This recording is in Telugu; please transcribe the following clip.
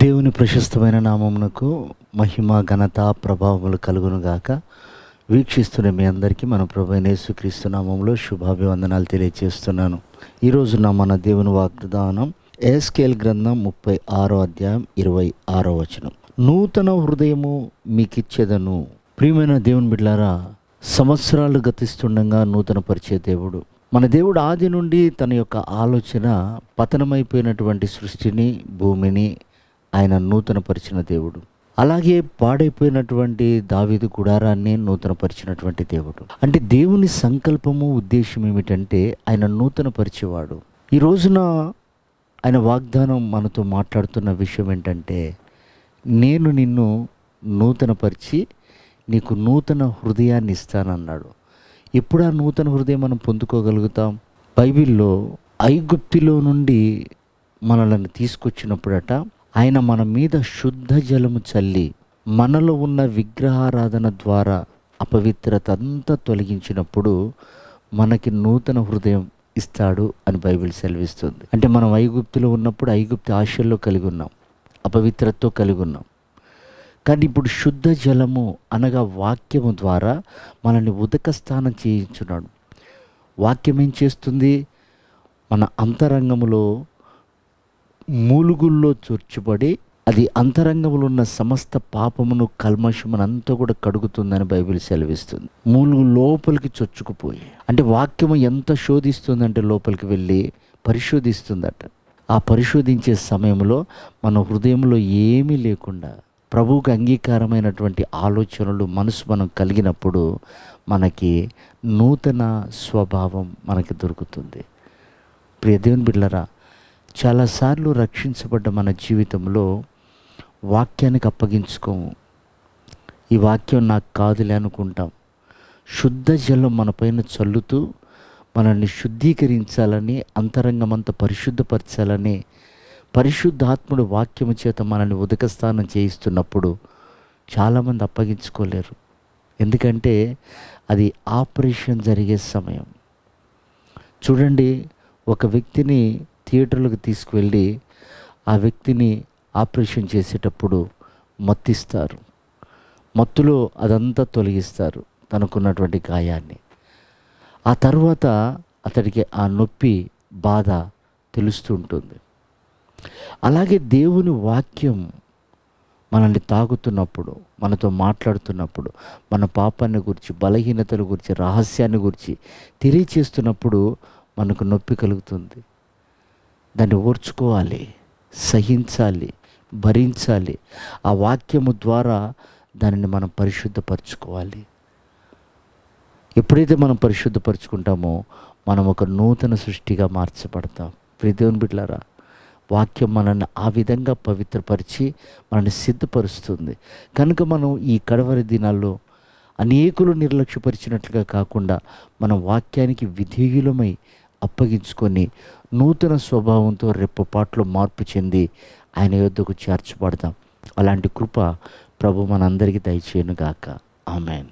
దేవుని ప్రశస్తమైన నామమునకు మహిమ ఘనత ప్రభావములు కలుగునుగాక. వీక్షిస్తున్న మీ అందరికీ మన ప్రభువైన యేసుక్రీస్తు నామములో శుభాభివందనాలు తెలియజేస్తున్నాను. ఈరోజు మన దేవుని వాగ్దానం ఎహెజ్కేలు గ్రంథం 36వ అధ్యాయం 26వ వచనం. నూతన హృదయము మీకిచ్చేదను. ప్రియమైన దేవుని బిడ్డలారా, సంవత్సరాలు గతిస్తుండగా నూతన పరిచే దేవుడు మన దేవుడు ఆది నుండి తన యొక్క ఆలోచన పతనమైపోయినటువంటి సృష్టిని, భూమిని ఆయన నూతనపరిచిన దేవుడు. అలాగే పాడైపోయినటువంటి దావీదు గుడారాన్ని నూతనపరిచినటువంటి దేవుడు. అంటే దేవుని సంకల్పము, ఉద్దేశం ఏమిటంటే ఆయన నూతనపరిచేవాడు. ఈ రోజున ఆయన వాగ్దానం మనతో మాట్లాడుతున్న విషయం ఏంటంటే, నేను నిన్ను నూతనపరిచి నీకు నూతన హృదయాన్ని ఇస్తానన్నాడు. ఎప్పుడు ఆ నూతన హృదయం మనం పొందుకోగలుగుతాం? బైబిల్లో ఐగుప్తులో నుండి మనల్ని తీసుకొచ్చినప్పుడట ఆయన మన మీద శుద్ధ జలము చల్లి మనలో ఉన్న విగ్రహారాధన ద్వారా అపవిత్రత అంతా తొలగించినప్పుడు మనకి నూతన హృదయం ఇస్తాడు అని బైబిల్ సెలవిస్తుంది. అంటే మనం ఐగుప్తులో ఉన్నప్పుడు ఐగుప్తు ఆశల్లో కలిగి ఉన్నాం, అపవిత్రతతో కలిగి ఉన్నాం. కానీ ఇప్పుడు శుద్ధ జలము అనగా వాక్యము ద్వారా మనల్ని ఉదక స్నానం చేయించున్నాడు. వాక్యం ఏం చేస్తుంది? మన అంతరంగములో మూలుగుల్లో చొచ్చుబడి అది అంతరంగంలో ఉన్న సమస్త పాపమును, కల్మషమునంతా కూడా కడుగుతుందని బైబిల్ సెలవిస్తుంది. మూలుగు లోపలికి చొచ్చుకుపోయి, అంటే వాక్యము ఎంత శోధిస్తుందంటే లోపలికి వెళ్ళి పరిశోధిస్తుందట. ఆ పరిశోధించే సమయంలో మన హృదయంలో ఏమీ లేకుండా ప్రభువుకు అంగీకారమైనటువంటి ఆలోచనలు, మనసు మనం కలిగినప్పుడు మనకి నూతన స్వభావం మనకి దొరుకుతుంది. ప్రియ దేవుని బిడ్డలారా, చాలాసార్లు రక్షించబడ్డ మన జీవితంలో వాక్యానికి అప్పగించుకోము. ఈ వాక్యం నాకు కాదులే అనుకుంటాం. శుద్ధ జలం మన పైన చల్లుతూ మనల్ని శుద్ధీకరించాలని, అంతరంగమంతా పరిశుద్ధపరచాలని పరిశుద్ధాత్ముడు వాక్యము చేత మనల్ని ఉదక స్నానం చేయిస్తున్నప్పుడు చాలామంది అప్పగించుకోలేరు. ఎందుకంటే అది ఆపరేషన్ జరిగే సమయం. చూడండి, ఒక వ్యక్తిని థియేటర్లకు తీసుకువెళ్ళి ఆ వ్యక్తిని ఆపరేషన్ చేసేటప్పుడు మత్తిస్తారు. మత్తులో అదంతా తొలగిస్తారు, తనకున్నటువంటి గాయాన్ని. ఆ తర్వాత అతడికి ఆ నొప్పి, బాధ తెలుస్తూ ఉంటుంది. అలాగే దేవుని వాక్యం మనల్ని తాగుతున్నప్పుడు, మనతో మాట్లాడుతున్నప్పుడు, మన పాపాన్ని గురించి, బలహీనతల గురించి, రహస్యాన్ని గురించి తెలియచేస్తున్నప్పుడు మనకు నొప్పి కలుగుతుంది. దాన్ని ఓర్చుకోవాలి, సహించాలి, భరించాలి. ఆ వాక్యము ద్వారా దానిని మనం పరిశుద్ధపరచుకోవాలి. ఎప్పుడైతే మనం పరిశుద్ధపరచుకుంటామో మనం ఒక నూతన సృష్టిగా మార్చబడతాం. ప్రియ దేవుని బిడ్డలారా, వాక్యం మనల్ని ఆ విధంగా పవిత్రపరిచి మనల్ని సిద్ధపరుస్తుంది. కనుక మనం ఈ కడవరి దినాల్లో అనేకులు నిర్లక్ష్యపరిచినట్లుగా కాకుండా మనం వాక్యానికి విధేయులమై అప్పగించుకొని నూతన స్వభావంతో రెప్పపాట్లో మార్పు చెంది ఆయన యొద్దకు చేర్చబడతాం. అలాంటి కృప ప్రభు మనందరికీ దయచేయునుగాక. ఆమేన్.